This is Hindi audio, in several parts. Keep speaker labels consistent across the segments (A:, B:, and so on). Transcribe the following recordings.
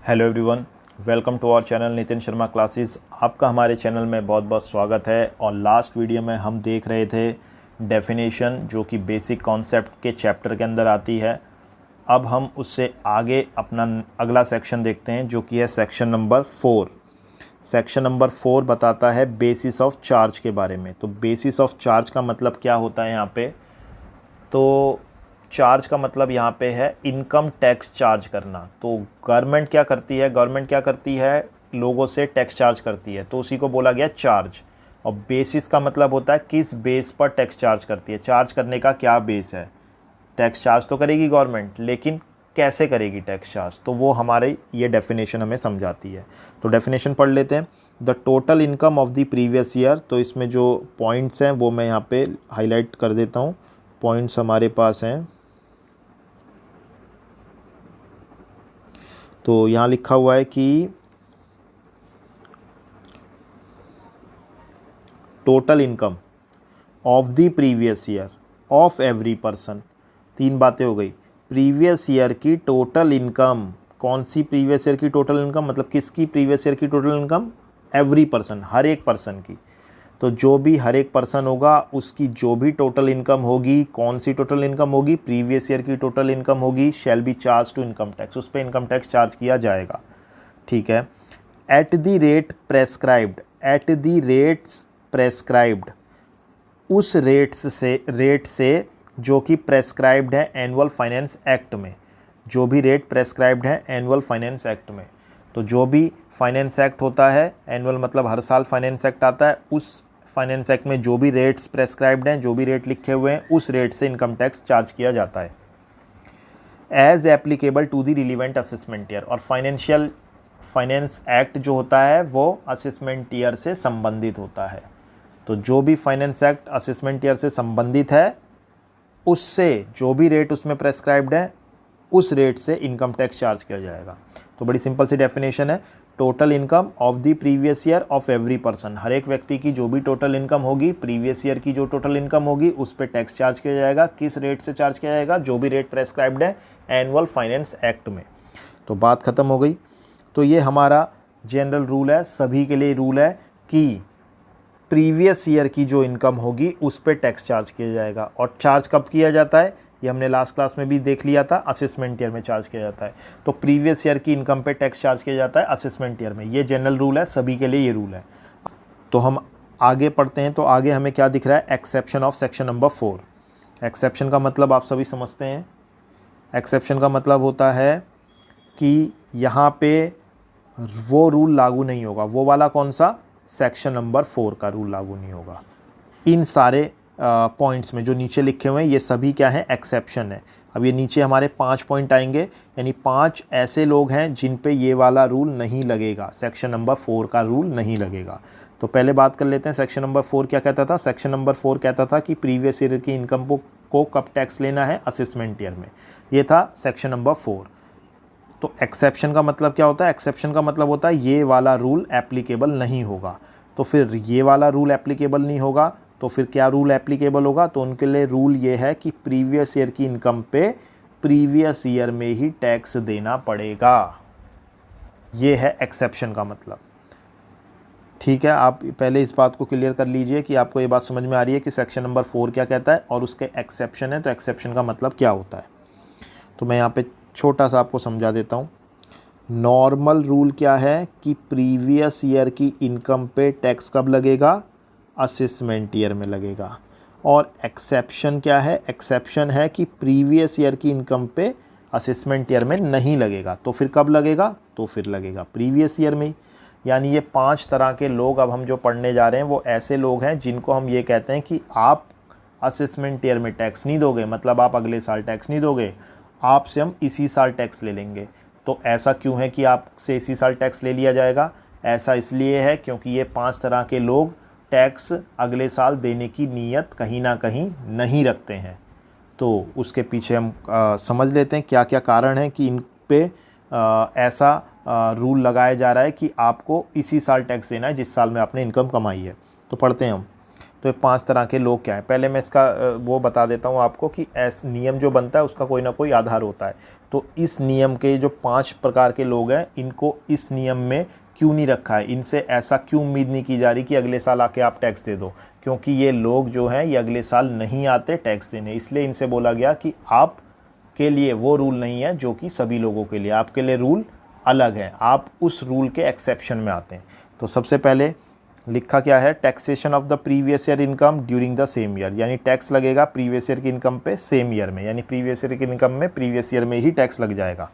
A: Hello everyone, welcome to our channel Nitin Sharma classes. आपका हमारे चैनल में बहुत बहुत स्वागत है। और लास्ट वीडियो में हम देख रहे थे डेफिनेशन, जो कि बेसिक कॉन्सेप्ट के चैप्टर के अंदर आती है। अब हम उससे आगे अपना अगला सेक्शन देखते हैं, जो कि है सेक्शन नंबर 4। सेक्शन नंबर 4 बताता है बेसिस ऑफ चार्ज के बारे में। तो बेसिस ऑफ चार्ज का मतलब क्या होता है यहाँ पे? तो चार्ज का मतलब यहाँ पे है इनकम टैक्स चार्ज करना। तो गवर्नमेंट क्या करती है? गवर्नमेंट क्या करती है? लोगों से टैक्स चार्ज करती है, तो उसी को बोला गया चार्ज। और बेसिस का मतलब होता है किस बेस पर टैक्स चार्ज करती है। चार्ज करने का क्या बेस है? टैक्स चार्ज तो करेगी गवर्नमेंट, लेकिन कैसे करेगी टैक्स चार्ज? तो वो हमारे ये डेफिनेशन हमें समझाती है। तो डेफिनेशन पढ़ लेते हैं। The total income of the previous year. तो इसमें जो पॉइंट्स हैं वो मैं यहाँ पे हाईलाइट कर देता हूँ। पॉइंट्स हमारे पास हैं, तो यहाँ लिखा हुआ है कि total income of the previous year of every person. तीन बातें हो गई। प्रीवियस ईयर की टोटल इनकम, कौन सी प्रीवियस ईयर की टोटल इनकम? मतलब किसकी प्रीवियस ईयर की टोटल इनकम? एवरी पर्सन, हर एक पर्सन की। तो जो भी हर एक पर्सन होगा उसकी जो भी टोटल इनकम होगी, कौन सी टोटल इनकम होगी? प्रीवियस ईयर की टोटल इनकम होगी। Shall be charge to income tax, उस पर इनकम टैक्स चार्ज किया जाएगा। ठीक है। At the rate prescribed, at the rates prescribed, उस रेट से जो कि प्रेस्क्राइब्ड है एनुअल फाइनेंस एक्ट में। जो भी रेट प्रेस्क्राइब्ड है एनुअल फाइनेंस एक्ट में। तो जो भी फाइनेंस एक्ट होता है, एनुअल मतलब हर साल फाइनेंस एक्ट आता है, उस फाइनेंस एक्ट में जो भी रेट्स प्रेस्क्राइब्ड हैं, जो भी रेट लिखे हुए हैं, उस रेट से इनकम टैक्स चार्ज किया जाता है। As applicable to the relevant assessment year. और फाइनेंस एक्ट जो होता है वो असेसमेंट ईयर से संबंधित होता है। तो जो भी फाइनेंस एक्ट असेसमेंट ईयर से संबंधित है, उससे जो भी रेट उसमें प्रेस्क्राइब्ड है, उस रेट से इनकम टैक्स चार्ज किया जाएगा। तो बड़ी सिंपल सी डेफिनेशन है। Total income of the previous year of every person, हर एक व्यक्ति की जो भी टोटल इनकम होगी, प्रीवियस ईयर की जो टोटल इनकम होगी, उस पर टैक्स चार्ज किया जाएगा। किस रेट से चार्ज किया जाएगा? जो भी रेट प्रेस्क्राइब्ड है एनुअल फाइनेंस एक्ट में। तो बात ख़त्म हो गई। तो ये हमारा जनरल रूल है, सभी के लिए रूल है कि प्रीवियस ईयर की जो इनकम होगी उस पर टैक्स चार्ज किया जाएगा। और चार्ज कब किया जाता है? ये हमने लास्ट क्लास में भी देख लिया था, असेसमेंट ईयर में चार्ज किया जाता है। तो प्रीवियस ईयर की इनकम पे टैक्स चार्ज किया जाता है असेसमेंट ईयर में। ये जनरल रूल है, सभी के लिए ये रूल है। तो हम आगे पढ़ते हैं। तो आगे हमें क्या दिख रहा है? Exception of section number 4। Exception का मतलब आप सभी समझते हैं। एक्सेप्शन का मतलब होता है कि यहाँ पे वो रूल लागू नहीं होगा। वो वाला कौन सा? सेक्शन नंबर 4 का रूल लागू नहीं होगा। इन सारे पॉइंट्स में जो नीचे लिखे हुए हैं, ये सभी क्या है? एक्सेप्शन है। अब ये नीचे हमारे 5 पॉइंट आएंगे, यानी 5 ऐसे लोग हैं जिन पे ये वाला रूल नहीं लगेगा, सेक्शन नंबर 4 का रूल नहीं लगेगा। तो पहले बात कर लेते हैं सेक्शन नंबर 4 क्या कहता था। सेक्शन नंबर 4 कहता था कि प्रीवियस ईयर की इनकम को कब टैक्स लेना है? असेसमेंट ईयर में। ये था सेक्शन नंबर 4। तो एक्सेप्शन का मतलब क्या होता है? एक्सेप्शन का मतलब होता है ये वाला रूल एप्लीकेबल नहीं होगा। तो फिर ये वाला रूल एप्लीकेबल नहीं होगा तो फिर क्या रूल एप्लीकेबल होगा? तो उनके लिए रूल ये है कि प्रीवियस ईयर की इनकम पे प्रीवियस ईयर में ही टैक्स देना पड़ेगा। ये है एक्सेप्शन का मतलब। ठीक है, आप पहले इस बात को क्लियर कर लीजिए कि आपको ये बात समझ में आ रही है कि सेक्शन नंबर 4 क्या कहता है और उसके एक्सेप्शन है, तो एक्सेप्शन का मतलब क्या होता है। तो मैं यहाँ पे छोटा सा आपको समझा देता हूँ। नॉर्मल रूल क्या है कि प्रीवियस ईयर की इनकम पे टैक्स कब लगेगा? असेसमेंट ईयर में लगेगा। और एक्सेप्शन क्या है? एक्सेप्शन है कि प्रीवियस ईयर की इनकम पे असेसमेंट ईयर में नहीं लगेगा। तो फिर कब लगेगा? तो फिर लगेगा प्रीवियस ईयर में ही। यानी ये 5 तरह के लोग अब हम जो पढ़ने जा रहे हैं वो ऐसे लोग हैं जिनको हम ये कहते हैं कि आप असेसमेंट ईयर में टैक्स नहीं दोगे, मतलब आप अगले साल टैक्स नहीं दोगे, आपसे हम इसी साल टैक्स ले लेंगे। तो ऐसा क्यों है कि आपसे इसी साल टैक्स ले लिया जाएगा? ऐसा इसलिए है क्योंकि ये 5 तरह के लोग टैक्स अगले साल देने की नीयत कहीं ना कहीं नहीं रखते हैं। तो उसके पीछे हम समझ लेते हैं क्या क्या कारण है कि इन पे ऐसा रूल लगाया जा रहा है कि आपको इसी साल टैक्स देना है जिस साल में आपने इनकम कमाई है। तो पढ़ते हैं हम। तो ये 5 तरह के लोग क्या हैं, पहले मैं इसका वो बता देता हूँ आपको कि ऐसा नियम जो बनता है उसका कोई ना कोई आधार होता है। तो इस नियम के जो 5 प्रकार के लोग हैं, इनको इस नियम में क्यों नहीं रखा है, इनसे ऐसा क्यों उम्मीद नहीं की जा रही कि अगले साल आके आप टैक्स दे दो, क्योंकि ये लोग जो हैं ये अगले साल नहीं आते टैक्स देने, इसलिए इनसे बोला गया कि आप के लिए वो रूल नहीं है जो कि सभी लोगों के लिए, आपके लिए रूल अलग है, आप उस रूल के एक्सेप्शन में आते हैं। तो सबसे पहले लिखा क्या है, taxation of the previous year income during the same year, यानी टैक्स लगेगा प्रीवियस ईयर की इनकम पे सेम ईयर में, यानी प्रीवियस ईयर की इनकम में प्रीवियस ईयर में ही टैक्स लग जाएगा।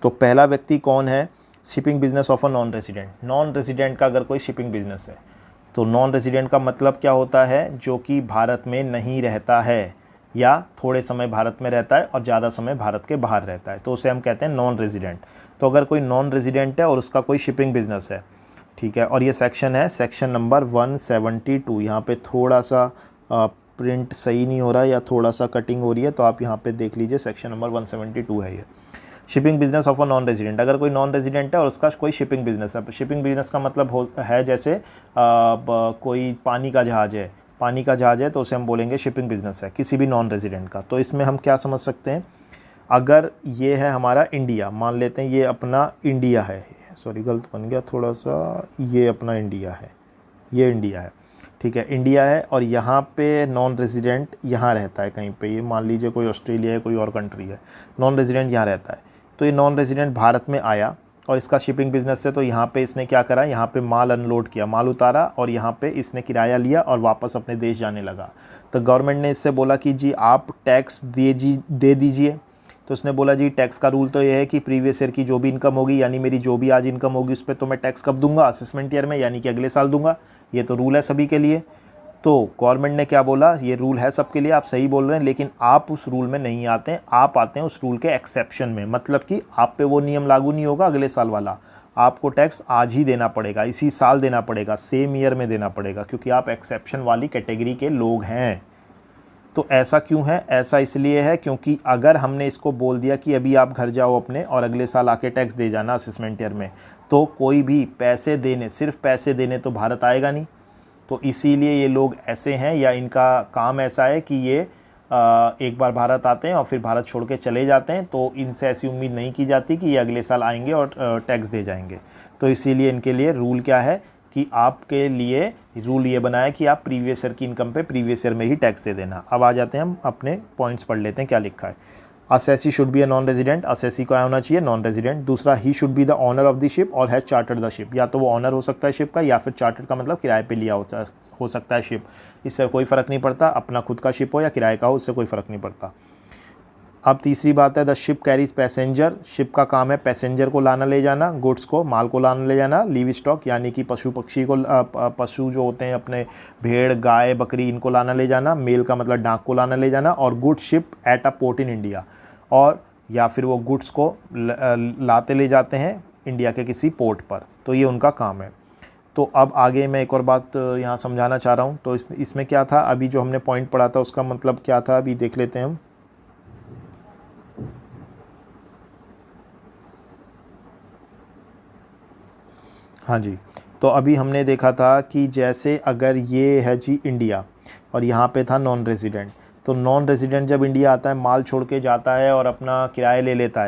A: तो पहला व्यक्ति कौन है, shipping business of a non resident. Non resident का अगर कोई शिपिंग बिजनेस है, तो नॉन रेजिडेंट का मतलब क्या होता है, जो कि भारत में नहीं रहता है या थोड़े समय भारत में रहता है और ज़्यादा समय भारत के बाहर रहता है, तो उसे हम कहते हैं नॉन रेजिडेंट। तो अगर कोई नॉन रेजिडेंट है और उसका कोई शिपिंग बिजनेस है, ठीक है, और ये सेक्शन है सेक्शन नंबर 172, यहाँ पे थोड़ा सा प्रिंट सही नहीं हो रहा है या थोड़ा सा कटिंग हो रही है, तो आप यहाँ पे देख लीजिए, सेक्शन नंबर 172 है ये, shipping business of a non resident. अगर कोई नॉन रेजिडेंट है और उसका कोई शिपिंग बिजनेस है, शिपिंग बिजनेस का मतलब है जैसे कोई पानी का जहाज़ है, पानी का जहाज़ है तो उसे हम बोलेंगे शिपिंग बिजनेस है किसी भी नॉन रेजिडेंट का। तो इसमें हम क्या समझ सकते हैं, अगर ये है हमारा इंडिया, मान लेते हैं ये अपना इंडिया है, सॉरी गलत बन गया थोड़ा सा, ये अपना इंडिया है, ये इंडिया है, ठीक है, इंडिया है, और यहाँ पे नॉन रेजिडेंट यहाँ रहता है कहीं पे, ये मान लीजिए कोई ऑस्ट्रेलिया है, कोई और कंट्री है, नॉन रेजिडेंट यहाँ रहता है। तो ये नॉन रेजिडेंट भारत में आया और इसका शिपिंग बिजनेस है, तो यहाँ पे इसने क्या करा, यहाँ पे माल अनलोड किया, माल उतारा और यहाँ पे इसने किराया लिया और वापस अपने देश जाने लगा। तो गवर्नमेंट ने इससे बोला कि जी आप टैक्स दे दीजिए। तो उसने बोला जी टैक्स का रूल तो ये है कि प्रीवियस ईयर की जो भी इनकम होगी, यानी मेरी जो भी आज इनकम होगी उस पर तो मैं टैक्स कब दूंगा, असेसमेंट ईयर में, यानी कि अगले साल दूंगा, ये तो रूल है सभी के लिए। तो गवर्नमेंट ने क्या बोला, ये रूल है सबके लिए, आप सही बोल रहे हैं, लेकिन आप उस रूल में नहीं आते हैं, आप आते हैं उस रूल के एक्सेप्शन में, मतलब कि आप पे वो नियम लागू नहीं होगा अगले साल वाला, आपको टैक्स आज ही देना पड़ेगा, इसी साल देना पड़ेगा, सेम ईयर में देना पड़ेगा, क्योंकि आप एक्सेप्शन वाली कैटेगरी के लोग हैं। तो ऐसा क्यों है, ऐसा इसलिए है क्योंकि अगर हमने इसको बोल दिया कि अभी आप घर जाओ अपने और अगले साल आके टैक्स दे जाना असेसमेंट ईयर में, तो कोई भी पैसे देने, सिर्फ पैसे देने तो भारत आएगा नहीं। तो इसीलिए ये लोग ऐसे हैं, या इनका काम ऐसा है कि ये एक बार भारत आते हैं और फिर भारत छोड़ के चले जाते हैं, तो इनसे ऐसी उम्मीद नहीं की जाती कि ये अगले साल आएंगे और टैक्स दे जाएंगे। तो इसीलिए इनके लिए रूल क्या है कि आपके लिए रूल ये बनाया कि आप प्रीवियस ईयर की इनकम पे प्रीवियस ईयर में ही टैक्स दे देना। अब आ जाते हैं हम अपने पॉइंट्स पढ़ लेते हैं क्या लिखा है। Assessee should be a non resident, assessee को होना चाहिए नॉन रेजिडेंट। दूसरा, he should be the owner of the ship और हैज़ चार्टर्ड द शिप, या तो वो ऑनर हो सकता है शिप का, या फिर चार्टर्ड का मतलब किराए पे लिया हो सकता है शिप, इससे कोई फ़र्क नहीं पड़ता, अपना खुद का शिप हो या किराए का हो, उससे कोई फ़र्क नहीं पड़ता। अब तीसरी बात है, the ship carries passenger, ship का काम है पैसेंजर को लाना ले जाना, गुड्स को, माल को लाना ले जाना, लीव स्टॉक यानी कि पशु पक्षी को, पशु जो होते हैं अपने भेड़ गाय बकरी इनको लाना ले जाना, मेल का मतलब डाक को लाना ले जाना, और good ship at a port in India, और या फिर वो गुड्स को लाते ले जाते हैं इंडिया के किसी पोर्ट पर, तो ये उनका काम है। तो अब आगे मैं एक और बात यहाँ समझाना चाह रहा हूँ। तो इसमें क्या था, अभी जो हमने पॉइंट पढ़ा था उसका मतलब क्या था, अभी देख लेते हैं हम। हाँ जी, तो अभी हमने देखा था कि जैसे अगर ये है जी इंडिया और यहाँ पे था नॉन रेजिडेंट, तो नॉन रेजिडेंट जब इंडिया आता है माल छोड़ के जाता है और अपना किराया ले लेता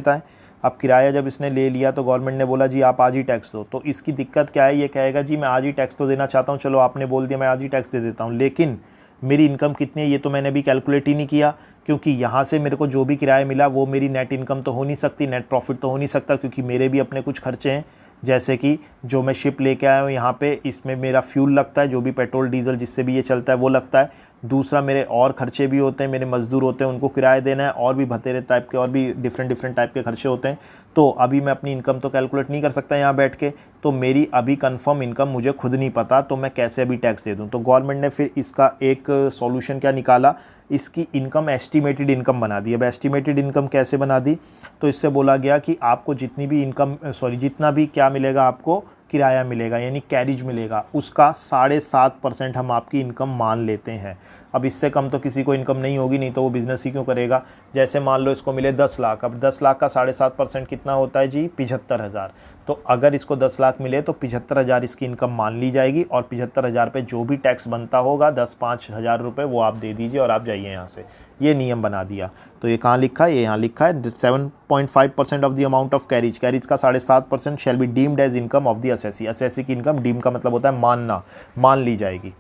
A: है, अब किराया जब इसने ले लिया तो गवर्नमेंट ने बोला जी आप आज ही टैक्स दो। तो इसकी दिक्कत क्या है, ये कहेगा जी मैं आज ही टैक्स तो देना चाहता हूँ, चलो आपने बोल दिया मैं आज ही टैक्स दे देता हूँ, लेकिन मेरी इनकम कितनी है ये तो मैंने अभी कैलकुलेट ही नहीं किया, क्योंकि यहाँ से मेरे को जो भी किराया मिला वो मेरी नेट इनकम तो हो नहीं सकती, नेट प्रॉफिट तो हो नहीं सकता, क्योंकि मेरे भी अपने कुछ खर्चे हैं, जैसे कि जो मैं शिप लेके आया हूँ यहाँ पे, इसमें मेरा फ्यूल लगता है, जो भी पेट्रोल डीजल जिससे भी ये चलता है वो लगता है। दूसरा, मेरे और खर्चे भी होते हैं, मेरे मज़दूर होते हैं उनको किराया देना है, और भी भतेरे टाइप के और भी डिफरेंट टाइप के खर्चे होते हैं। तो अभी मैं अपनी इनकम तो कैलकुलेट नहीं कर सकता यहाँ बैठ के, तो मेरी अभी कंफर्म इनकम मुझे खुद नहीं पता, तो मैं कैसे अभी टैक्स दे दूँ। तो गवर्नमेंट ने फिर इसका एक सॉल्यूशन क्या निकाला, इसकी इनकम एस्टिमेटेड इनकम बना दी। अब एस्टिमेटेड इनकम कैसे बना दी, तो इससे बोला गया कि आपको जितनी भी इनकम जितना भी क्या मिलेगा, आपको किराया मिलेगा यानी कैरिज मिलेगा, उसका 7.5% हम आपकी इनकम मान लेते हैं। अब इससे कम तो किसी को इनकम नहीं होगी, नहीं तो वो बिज़नेस ही क्यों करेगा। जैसे मान लो इसको मिले 10 लाख, अब 10 लाख का 7.5% कितना होता है जी, 75,000। तो अगर इसको 10 लाख मिले तो 75,000 इसकी इनकम मान ली जाएगी और 75,000 पे जो भी टैक्स बनता होगा 10-5,000 रुपये वो आप दे दीजिए और आप जाइए यहाँ से। ये नियम बना दिया। तो ये कहाँ लिखा है? ये यहाँ लिखा है 7.5% of the amount of carriage, carriage का 7.5% shall be deemed as income of the assessee. Assessee की इनकम, डीम का मतलब होता है मानना, मान ली जाएगी।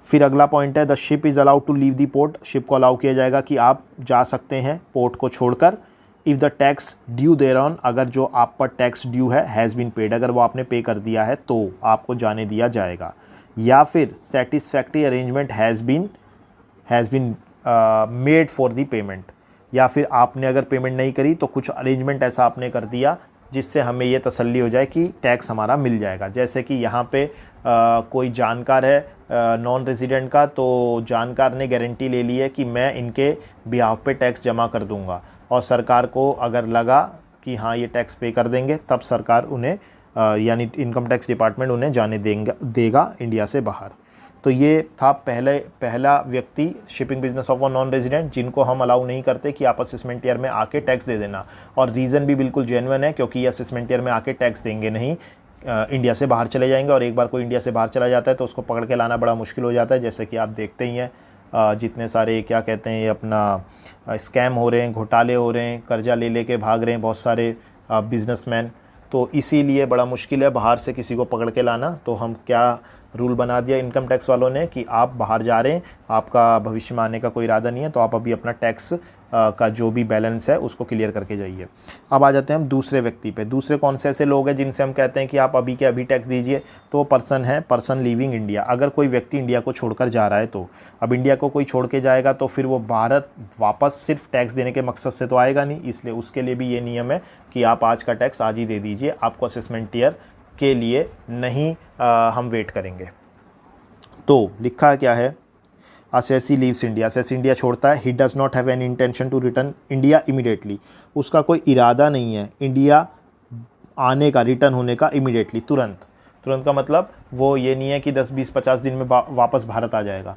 A: फिर अगला पॉइंट है the ship is allowed to leave the port. Ship को अलाउ किया जाएगा कि आप जा सकते हैं पोर्ट को छोड़कर। If the tax due thereon, अगर जो आप पर टैक्स ड्यू है हैज़ बीन पेड, अगर वो आपने पे कर दिया है तो आपको जाने दिया जाएगा। या फिर satisfactory arrangement has been made for the payment, या फिर आपने अगर पेमेंट नहीं करी तो कुछ अरेंजमेंट ऐसा आपने कर दिया जिससे हमें ये तसल्ली हो जाए कि टैक्स हमारा मिल जाएगा। जैसे कि यहाँ पे कोई जानकार है नॉन रेजिडेंट का, तो जानकार ने गारंटी ले ली है कि मैं इनके बिहाफ पे टैक्स जमा कर दूंगा, और सरकार को अगर लगा कि हाँ ये टैक्स पे कर देंगे तब सरकार उन्हें यानी इनकम टैक्स डिपार्टमेंट उन्हें जाने देगा इंडिया से बाहर। तो ये था पहला व्यक्ति shipping business of a non resident, जिनको हम अलाउ नहीं करते कि आप असेसमेंट ईयर में आके टैक्स दे देना। और रीज़न भी बिल्कुल जेन्युइन है, क्योंकि ये असेसमेंट ईयर में आके टैक्स देंगे नहीं, इंडिया से बाहर चले जाएंगे। और एक बार कोई इंडिया से बाहर चला जाता है तो उसको पकड़ के लाना बड़ा मुश्किल हो जाता है। जैसे कि आप देखते ही हैं जितने सारे क्या कहते हैं ये अपना स्कैम हो रहे हैं, घोटाले हो रहे हैं, कर्जा ले लेके भाग रहे हैं बहुत सारे बिजनेसमैन। तो इसीलिए बड़ा मुश्किल है बाहर से किसी को पकड़ के लाना। तो हम क्या रूल बना दिया इनकम टैक्स वालों ने कि आप बाहर जा रहे हैं, आपका भविष्य में आने का कोई इरादा नहीं है, तो आप अभी अपना टैक्स का जो भी बैलेंस है उसको क्लियर करके जाइए। अब आ जाते हैं हम दूसरे व्यक्ति पे। दूसरे कौन से ऐसे लोग हैं जिनसे हम कहते हैं कि आप अभी के अभी टैक्स दीजिए? तो पर्सन है पर्सन लिविंग इंडिया। अगर कोई व्यक्ति इंडिया को छोड़कर जा रहा है, तो अब इंडिया को कोई छोड़ के जाएगा तो फिर वो भारत वापस सिर्फ टैक्स देने के मकसद से तो आएगा नहीं, इसलिए उसके लिए भी ये नियम है कि आप आज का टैक्स आज ही दे दीजिए, आपको असेसमेंट ईयर के लिए नहीं हम वेट करेंगे। तो लिखा क्या है? Assessee leaves India, assessee India छोड़ता है। He does not have any intention to return India immediately, उसका कोई इरादा नहीं है इंडिया आने का, रिटर्न होने का इमीडिएटली, तुरंत। तुरंत का मतलब वो ये नहीं है कि 10, 20, 50 दिन में वापस भारत आ जाएगा।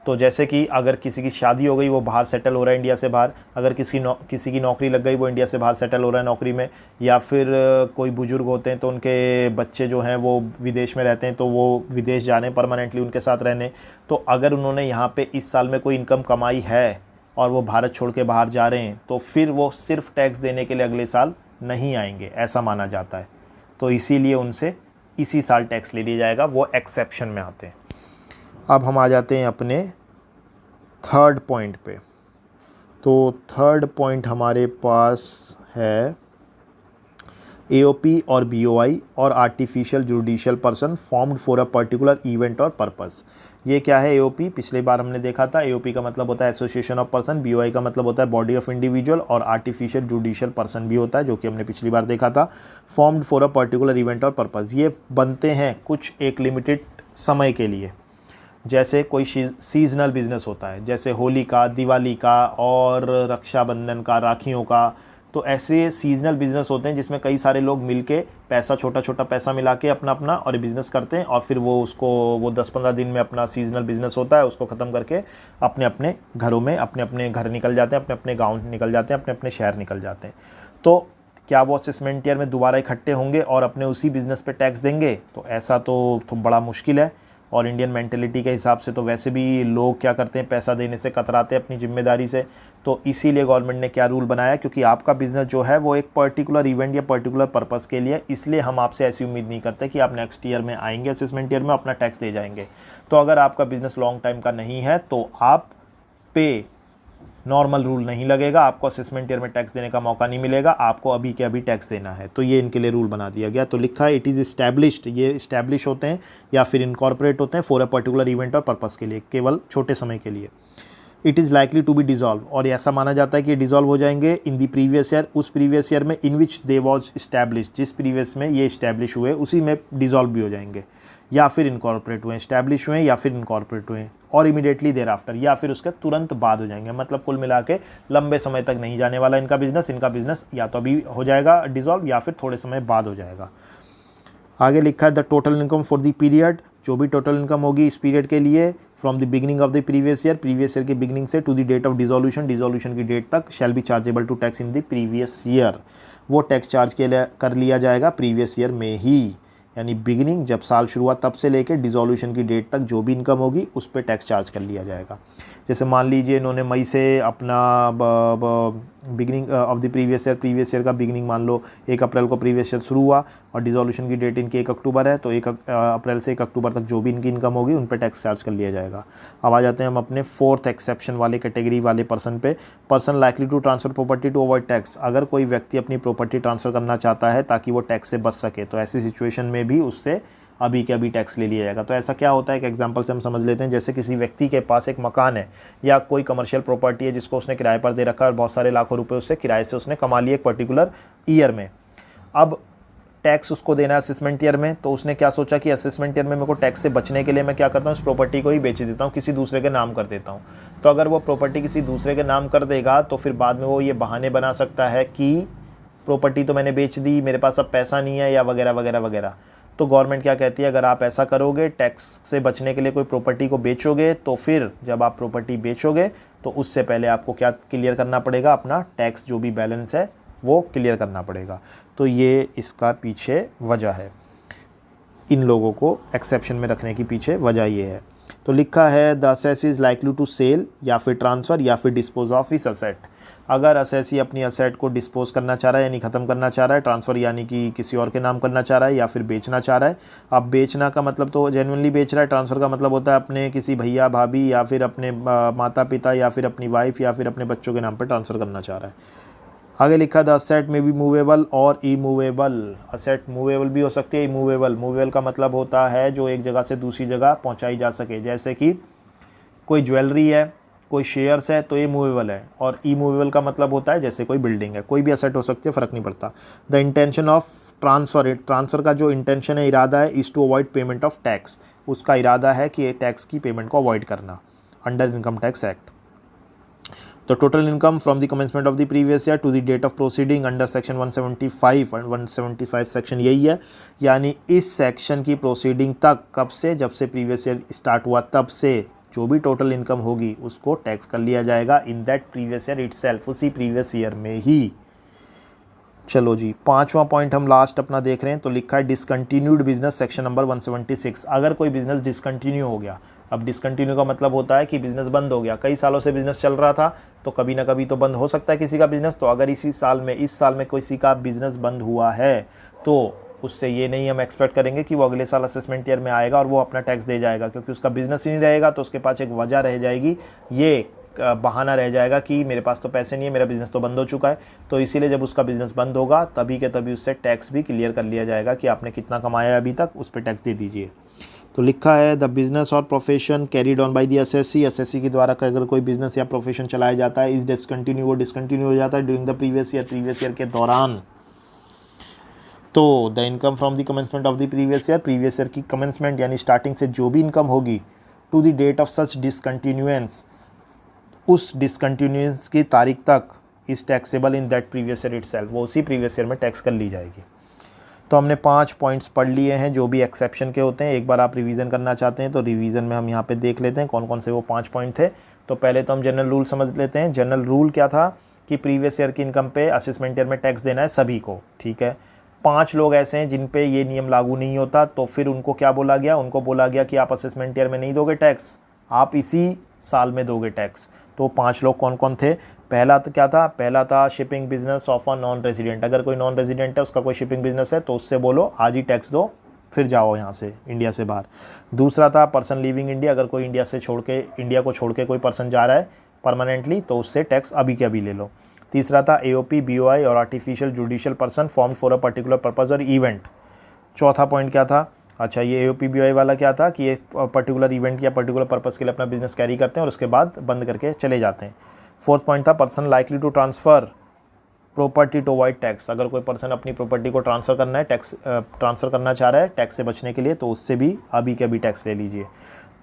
A: तो जैसे कि अगर किसी की शादी हो गई वो बाहर सेटल हो रहा है इंडिया से बाहर, अगर किसी की नौकरी लग गई वो इंडिया से बाहर सेटल हो रहा है नौकरी में, या फिर कोई बुजुर्ग होते हैं तो उनके बच्चे जो हैं वो विदेश में रहते हैं तो वो विदेश जाने परमानेंटली उनके साथ रहने। तो अगर उन्होंने यहाँ पे इस साल में कोई इनकम कमाई है और वो भारत छोड़ के बाहर जा रहे हैं, तो फिर वो सिर्फ टैक्स देने के लिए अगले साल नहीं आएंगे, ऐसा माना जाता है। तो इसीलिए उनसे इसी साल टैक्स ले लिया जाएगा, वो एक्सेप्शन में आते हैं। अब हम आ जाते हैं अपने थर्ड पॉइंट पे। तो थर्ड पॉइंट हमारे पास है एओपी और बीओआई और artificial judicial person formed for a particular event और पर्पस। ये क्या है एओपी? पिछली बार हमने देखा था एओपी का मतलब होता है एसोसिएशन ऑफ पर्सन, बीओआई का मतलब होता है बॉडी ऑफ इंडिविजुअल, और आर्टिफिशियल जुडिशियल पर्सन भी होता है जो कि हमने पिछली बार देखा था। Formed for a particular event और पर्पस, ये बनते हैं कुछ एक लिमिटेड समय के लिए। जैसे कोई सीजनल बिजनेस होता है, जैसे होली का, दिवाली का और रक्षाबंधन का, राखियों का। तो ऐसे सीजनल बिजनेस होते हैं जिसमें कई सारे लोग मिलके पैसा, छोटा छोटा पैसा मिला के अपना और बिज़नेस करते हैं, और फिर वो 10-15 दिन में अपना सीजनल बिजनेस होता है उसको ख़त्म करके अपने अपने घरों में अपने घर निकल जाते हैं, अपने गाँव निकल जाते हैं, अपने शहर निकल जाते हैं। तो क्या वो असेसमेंट ईयर में दोबारा इकट्ठे होंगे और अपने उसी बिज़नेस पे टैक्स देंगे? तो ऐसा तो बड़ा मुश्किल है। और इंडियन मेंटेलिटी के हिसाब से तो वैसे भी लोग क्या करते हैं, पैसा देने से कतराते हैं अपनी जिम्मेदारी से। तो इसीलिए गवर्नमेंट ने क्या रूल बनाया, क्योंकि आपका बिज़नेस जो है वो एक पर्टिकुलर इवेंट या पर्टिकुलर पर्पस के लिए, इसलिए हम आपसे ऐसी उम्मीद नहीं करते कि आप नेक्स्ट ईयर में आएंगे असेसमेंट ईयर में अपना टैक्स दे जाएंगे। तो अगर आपका बिज़नेस लॉन्ग टाइम का नहीं है तो आप पे नॉर्मल रूल नहीं लगेगा, आपको असेसमेंट ईयर में टैक्स देने का मौका नहीं मिलेगा, आपको अभी के अभी टैक्स देना है। तो ये इनके लिए रूल बना दिया गया। तो लिखा है इट इज़ इस्टेब्लिश्ड, ये इस्टेब्लिश होते हैं या फिर इनकॉर्पोरेट होते हैं फॉर अ पर्टिकुलर इवेंट और पर्पस के लिए, केवल छोटे समय के लिए। It is likely to be dissolve, और ऐसा माना जाता है कि डिजॉल्व हो जाएंगे इन दी प्रीवियस ईयर, उस प्रीवियस ईयर में in which they was establish, जिस प्रीवियस में ये इस्टेब्लिश हुए उसी में डिजॉल्व भी हो जाएंगे, या फिर इनकॉर्पोरेट हुए, इस्टेब्लिश हुए या फिर इनकॉर्पोरेट हुए, और इमीडिएटली देर आफ्टर, या फिर उसके तुरंत बाद हो जाएंगे। मतलब कुल मिला के लंबे समय तक नहीं जाने वाला इनका बिजनेस या तो अभी हो जाएगा डिजॉल्व या फिर थोड़े समय बाद हो जाएगा। आगे लिखा है the total income for the period, जो भी टोटल इनकम होगी इस पीरियड के लिए from the beginning of the previous year की बिगिनिंग से to the date of dissolution की डेट तक shall be chargeable to tax in the previous year. वो टैक्स चार्ज कर लिया जाएगा प्रीवियस ईयर में ही, यानी बिगिनिंग जब साल शुरू हुआ तब से लेकर डिसोल्यूशन की डेट तक जो भी इनकम होगी उस पर टैक्स चार्ज कर लिया जाएगा। जैसे मान लीजिए इन्होंने मई से अपना beginning of the previous year का बिगिनिंग मान लो 1 अप्रैल को प्रीवियस ईयर शुरू हुआ और डिसोल्यूशन की डेट इनकी 1 अक्टूबर है, तो 1 अप्रैल से 1 अक्टूबर तक जो भी इनकी इनकम होगी उन पर टैक्स चार्ज कर लिया जाएगा। अब आ जाते हैं हम अपने 4th एक्सेप्शन वाले कैटेगरी वाले पर्सन पे। Person likely to transfer property to avoid tax. अगर कोई व्यक्ति अपनी प्रॉपर्टी ट्रांसफ़र करना चाहता है ताकि वो टैक्स से बच सके, तो ऐसी सिचुएशन में भी उससे अभी के अभी टैक्स ले लिया जाएगा। तो ऐसा क्या होता है, एक एग्जांपल से हम समझ लेते हैं। जैसे किसी व्यक्ति के पास एक मकान है या कोई कमर्शियल प्रॉपर्टी है जिसको उसने किराए पर दे रखा है और बहुत सारे लाखों रुपए उससे किराए से उसने कमा लिए एक पर्टिकुलर ईयर में। अब टैक्स उसको देना है असेसमेंट ईयर में, तो उसने क्या सोचा कि असेसमेंट ईयर में मेरे को टैक्स से बचने के लिए मैं क्या करता हूँ, उस प्रॉपर्टी को ही बेच देता हूँ, किसी दूसरे के नाम कर देता हूँ। तो अगर वो प्रॉपर्टी किसी दूसरे के नाम कर देगा तो फिर बाद में वो ये बहाने बना सकता है कि प्रॉपर्टी तो मैंने बेच दी, मेरे पास अब पैसा नहीं है या वगैरह वगैरह वगैरह। तो गवर्नमेंट क्या कहती है, अगर आप ऐसा करोगे, टैक्स से बचने के लिए कोई प्रॉपर्टी को बेचोगे, तो फिर जब आप प्रॉपर्टी बेचोगे तो उससे पहले आपको क्या क्लियर करना पड़ेगा, अपना टैक्स जो भी बैलेंस है वो क्लियर करना पड़ेगा। तो ये इसका पीछे वजह है, इन लोगों को एक्सेप्शन में रखने की पीछे वजह ये है। तो लिखा है the assessee is likely to sell या फिर ट्रांसफ़र या फिर डिस्पोज ऑफ हिज असेट। अगर असेसी अपनी असेट को डिस्पोज करना चाह रहा है यानी ख़त्म करना चाह रहा है, ट्रांसफ़र यानी कि किसी और के नाम करना चाह रहा है, या फिर बेचना चाह रहा है। अब बेचना का मतलब तो जेन्युइनली बेच रहा है, ट्रांसफ़र का मतलब होता है अपने किसी भैया भाभी या फिर अपने माता पिता या फिर अपनी वाइफ या फिर अपने बच्चों के नाम पर ट्रांसफ़र करना चाह रहा है। आगे लिखा द असेट में भी मूवेबल और इमूवेबल। असेट मूवेबल भी हो सकती है, इमूवेबल। मूवेबल का मतलब होता है जो एक जगह से दूसरी जगह पहुंचाई जा सके, जैसे कि कोई ज्वेलरी है, कोई शेयर्स है, तो ये मूवेबल है। और इमूवेबल का मतलब होता है जैसे कोई बिल्डिंग है, कोई भी असेट हो सकती है, फ़र्क नहीं पड़ता। The intention of transfer, transfer का जो इंटेंशन है, इरादा है, is to avoid payment of tax. उसका इरादा है कि टैक्स की पेमेंट को अवॉइड करना under income tax act. The total income from the commencement of the previous year to the date of proceeding under section 175 and 175 section यही है, यानी इस सेक्शन की प्रोसीडिंग तक, कब से, जब से प्रीवियस ईयर स्टार्ट हुआ तब से जो भी टोटल इनकम होगी उसको टैक्स कर लिया जाएगा इन दैट प्रीवियस ईयर इटसेल्फ, उसी प्रीवियस ईयर में ही। चलो जी, 5वां पॉइंट हम लास्ट अपना देख रहे हैं। तो लिखा है डिसकंटिन्यूड बिजनेस, सेक्शन नंबर 176। अगर कोई बिजनेस डिसकंटिन्यू हो गया, अब डिसकंटिन्यू का मतलब होता है कि बिज़नेस बंद हो गया, कई सालों से बिज़नेस चल रहा था तो कभी ना कभी तो बंद हो सकता है किसी का बिज़नेस। तो अगर इस साल में किसी का बिज़नेस बंद हुआ है तो उससे ये नहीं हम एक्सपेक्ट करेंगे कि वो अगले साल असेसमेंट ईयर में आएगा और वो अपना टैक्स दे जाएगा, क्योंकि उसका बिज़नेस ही नहीं रहेगा। तो उसके पास एक वजह रह जाएगी, ये बहाना रह जाएगा कि मेरे पास तो पैसे नहीं है, मेरा बिज़नेस तो बंद हो चुका है। तो इसीलिए जब उसका बिज़नेस बंद होगा तभी के तभी उससे टैक्स भी क्लियर कर लिया जाएगा कि आपने कितना कमाया अभी तक, उस पर टैक्स दे दीजिए। तो लिखा है द बिजनेस और profession carried on by the assessee. Assessee के द्वारा अगर कोई बिजनेस या प्रोफेशन चलाया जाता है, इस डिसकंटिन्यू, वो डिसकंटिन्यू हो जाता है ड्यूरिंग द प्रीवियस ईयर के दौरान। तो the income from the commencement of the previous year की कमेंसमेंट यानी स्टार्टिंग से जो भी इनकम होगी to the date of such discontinuance, उस डिसकंटिन्यूएंस की तारीख तक इस taxable in that previous year itself, वो उसी प्रीवियस ईयर में टैक्स कर ली जाएगी। तो हमने 5 पॉइंट्स पढ़ लिए हैं जो भी एक्सेप्शन के होते हैं। एक बार आप रिवीजन करना चाहते हैं तो रिवीजन में हम यहाँ पे देख लेते हैं कौन कौन से वो 5 पॉइंट थे। तो पहले तो हम जनरल रूल समझ लेते हैं। जनरल रूल क्या था कि प्रीवियस ईयर की इनकम पे असेसमेंट ईयर में टैक्स देना है सभी को, ठीक है। 5 लोग ऐसे हैं जिन पे ये नियम लागू नहीं होता, तो फिर उनको क्या बोला गया, उनको बोला गया कि आप असेसमेंट ईयर में नहीं दोगे टैक्स, आप इसी साल में दोगे टैक्स। तो 5 लोग कौन कौन थे? पहला तो क्या था, पहला था shipping business of a non resident. अगर कोई नॉन रेजिडेंट है, उसका कोई शिपिंग बिजनेस है, तो उससे बोलो आज ही टैक्स दो, फिर जाओ यहाँ से इंडिया से बाहर। दूसरा था पर्सन लिविंग इंडिया। अगर कोई इंडिया को छोड़ के कोई पर्सन जा रहा है परमानेंटली, तो उससे टैक्स अभी के अभी ले लो। तीसरा था AOP, BOI और artificial judicial person form for a particular purpose और इवेंट। चौथा पॉइंट क्या था, अच्छा ये AOP BOI वाला क्या था कि ये पर्टिकुलर इवेंट या पर्टिकुलर पर्पस के लिए अपना बिजनेस कैरी करते हैं और उसके बाद बंद करके चले जाते हैं। फोर्थ पॉइंट था person likely to transfer property to avoid tax. अगर कोई पर्सन अपनी प्रॉपर्टी को ट्रांसफ़र करना है, ट्रांसफ़र करना चाह रहा है टैक्स से बचने के लिए, तो उससे भी अभी के अभी टैक्स ले लीजिए।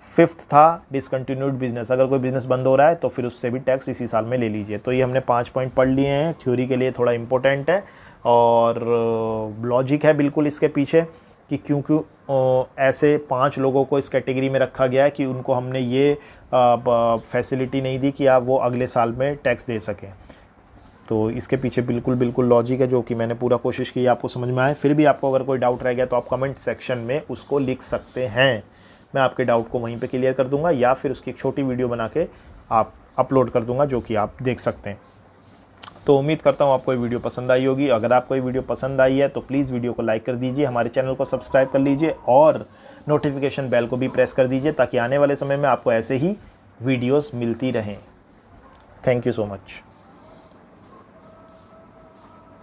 A: फिफ्थ था डिसकंटिन्यूड बिजनेस। अगर कोई बिजनेस बंद हो रहा है तो फिर उससे भी टैक्स इसी साल में ले लीजिए। तो ये हमने 5 पॉइंट पढ़ लिए हैं, थ्योरी के लिए थोड़ा इंपॉर्टेंट है और लॉजिक है बिल्कुल इसके पीछे कि क्यों ऐसे 5 लोगों को इस कैटेगरी में रखा गया है कि उनको हमने ये फैसिलिटी नहीं दी कि आप वो अगले साल में टैक्स दे सकें। तो इसके पीछे बिल्कुल लॉजिक है जो कि मैंने पूरा कोशिश की आपको समझ में आए। फिर भी आपको अगर कोई डाउट रह गया तो आप कमेंट सेक्शन में उसको लिख सकते हैं, मैं आपके डाउट को वहीं पे क्लियर कर दूंगा, या फिर उसकी एक छोटी वीडियो बना के आप अपलोड कर दूंगा जो कि आप देख सकते हैं। तो उम्मीद करता हूँ आपको ये वीडियो पसंद आई होगी। अगर आपको ये वीडियो पसंद आई है तो प्लीज़ वीडियो को लाइक कर दीजिए, हमारे चैनल को सब्सक्राइब कर लीजिए और नोटिफिकेशन बेल को भी प्रेस कर दीजिए ताकि आने वाले समय में आपको ऐसे ही वीडियोस मिलती रहें। Thank you so much.